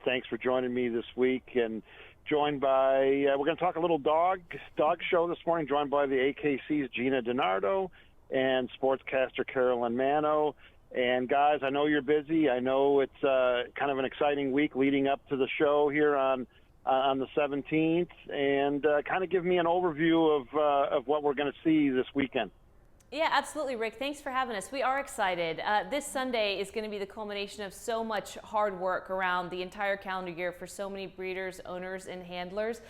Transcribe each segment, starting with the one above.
Thanks for joining me this week. And joined by, we're going to talk a little dog show this morning, joined by the AKC's Gina DiNardo and sportscaster Carolyn Manno. And guys, I know you're busy. I know it's kind of an exciting week leading up to the show here on the 17th. And kind of give me an overview of what we're going to see this weekend. Yeah, absolutely, Rick. Thanks for having us. We are excited. This Sunday is going to be the culmination of so much hard work around the entire calendar year for so many breeders, owners, and handlers.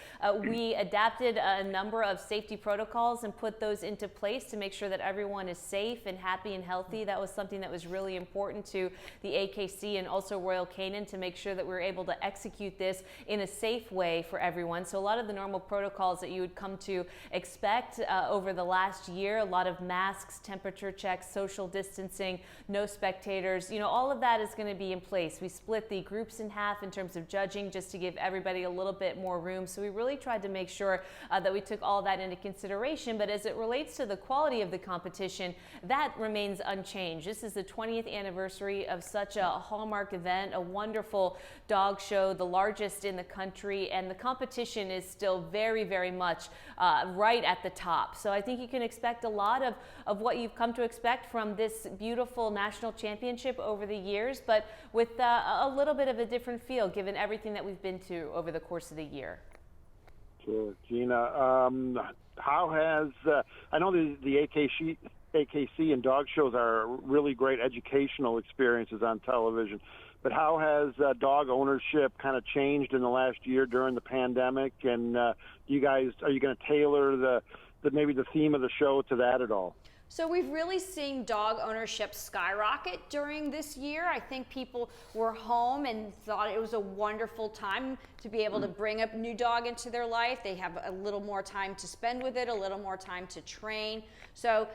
We adapted a number of safety protocols and put those into place to make sure that everyone is safe and happy and healthy. That was something that was really important to the AKC and also Royal Canin to make sure that we were able to execute this in a safe way for everyone. So a lot of the normal protocols that you would come to expect over the last year, a lot of masks, temperature checks, social distancing, no spectators, all of that is going to be in place. We split the groups in half in terms of judging just to give everybody a little bit more room. So we really tried to make sure that we took all that into consideration. But as it relates to the quality of the competition, that remains unchanged. This is the 20th anniversary of such a hallmark event, a wonderful dog show, the largest in the country, and the competition is still very, very much right at the top. So I think you can expect a lot of what you've come to expect from this beautiful national championship over the years, but with a little bit of a different feel given everything that we've been to over the course of the year. Sure. Gina, how has, I know the AKC and dog shows are really great educational experiences on television, but how has dog ownership kind of changed in the last year during the pandemic? And are you going to tailor maybe the theme of the show to that at all? So we've really seen dog ownership skyrocket during this year. I think people were home and thought it was a wonderful time to be able to bring a new dog into their life. They have a little more time to spend with it, a little more time to train. So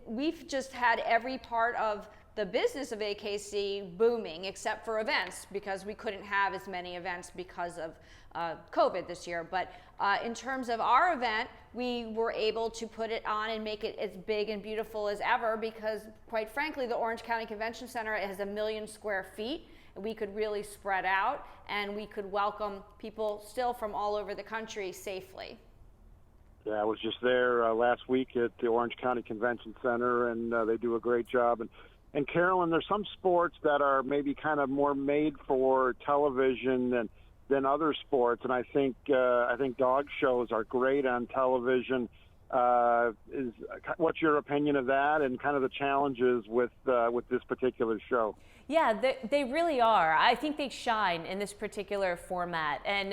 we've just had every part of the business of AKC booming, except for events, because we couldn't have as many events because of COVID this year. But in terms of our event, we were able to put it on and make it as big and beautiful as ever because, quite frankly, the Orange County Convention Center has 1 million square feet. We could really spread out, and we could welcome people still from all over the country safely. Yeah, I was just there last week at the Orange County Convention Center, and they do a great job. And Carolyn, there's some sports that are maybe kind of more made for television than other sports, and I think dog shows are great on television. What's your opinion of that, and kind of the challenges with this particular show? Yeah, they really are. I think they shine in this particular format. And,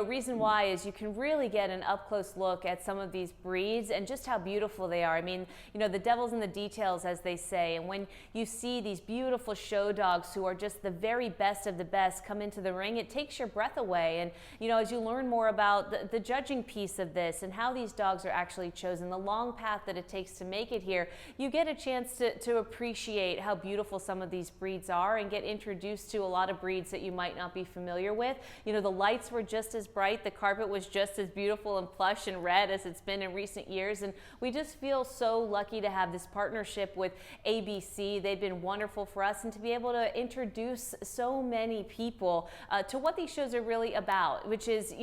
reason why is you can really get an up-close look at some of these breeds and just how beautiful they are. I mean, the devil's in the details, as they say. And when you see these beautiful show dogs who are just the very best of the best come into the ring, it takes your breath away. And, as you learn more about the judging piece of this and how these dogs are actually chosen, the long path that it takes to make it here, you get a chance to appreciate how beautiful some of these breeds are and get introduced to a lot of breeds that you might not be familiar with. The lights were just as bright, the carpet was just as beautiful and plush and red as it's been in recent years, and we just feel so lucky to have this partnership with ABC. They've been wonderful for us, and to be able to introduce so many people to what these shows are really about, which is,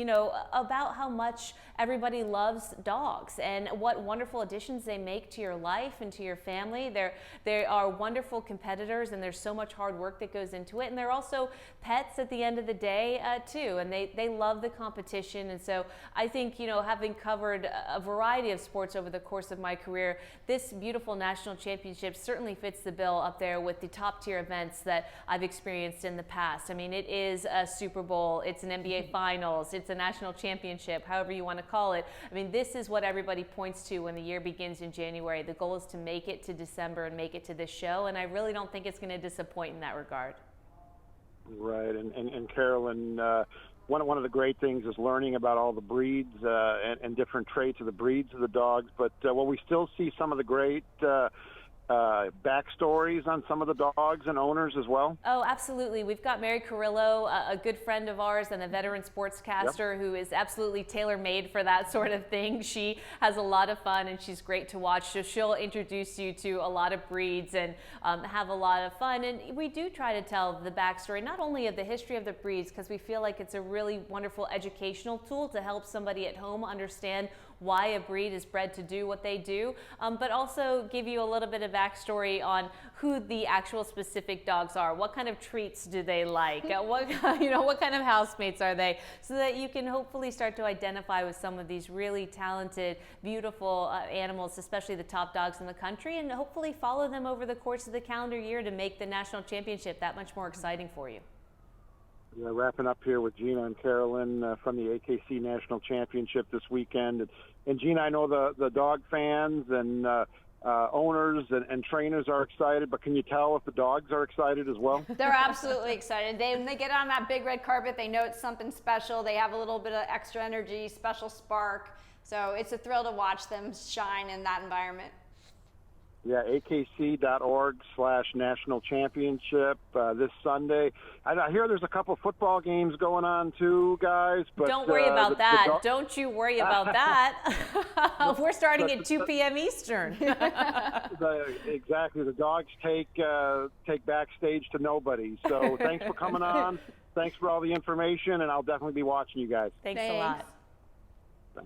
about how much everybody loves dogs and what wonderful additions they make to your life and to your family. They are wonderful competitors, and there's so much hard work that goes into it, and they're also pets at the end of the day too, and they love the competition. And so I think, having covered a variety of sports over the course of my career, this beautiful national championship certainly fits the bill up there with the top tier events that I've experienced in the past. I mean, it is a Super Bowl, it's an NBA Finals, it's a national championship, however you want to call it. I mean, this is what everybody points to when the year begins in January. The goal is to make it to December and make it to this show, and I really don't think it's going to disappoint in that regard. Right, and Carolyn, one of the great things is learning about all the breeds and different traits of the breeds of the dogs. But will we still see some of the great backstories on some of the dogs and owners as well? Oh, absolutely. We've got Mary Carrillo, a good friend of ours and a veteran sportscaster who is absolutely tailor-made for that sort of thing. She has a lot of fun and she's great to watch. So she'll introduce you to a lot of breeds and have a lot of fun. And we do try to tell the backstory, not only of the history of the breeds, because we feel like it's a really wonderful educational tool to help somebody at home understand why a breed is bred to do what they do, but also give you a little bit of backstory on who the actual specific dogs are. What kind of treats do they like? What kind of housemates are they? So that you can hopefully start to identify with some of these really talented, beautiful animals, especially the top dogs in the country, and hopefully follow them over the course of the calendar year to make the national championship that much more exciting for you. Yeah, wrapping up here with Gina and Carolyn from the AKC National Championship this weekend. And Gina, I know the dog fans and owners and trainers are excited, but can you tell if the dogs are excited as well? They're absolutely excited. When they get on that big red carpet, they know it's something special. They have a little bit of extra energy, special spark. So it's a thrill to watch them shine in that environment. Yeah, akc.org/national championship this Sunday. I hear there's a couple football games going on too, guys. But don't worry about that. Don't you worry about that. We're starting at 2 p.m. Eastern. Exactly. The dogs take backstage to nobody. So thanks for coming on. Thanks for all the information, and I'll definitely be watching you guys. Thanks a lot.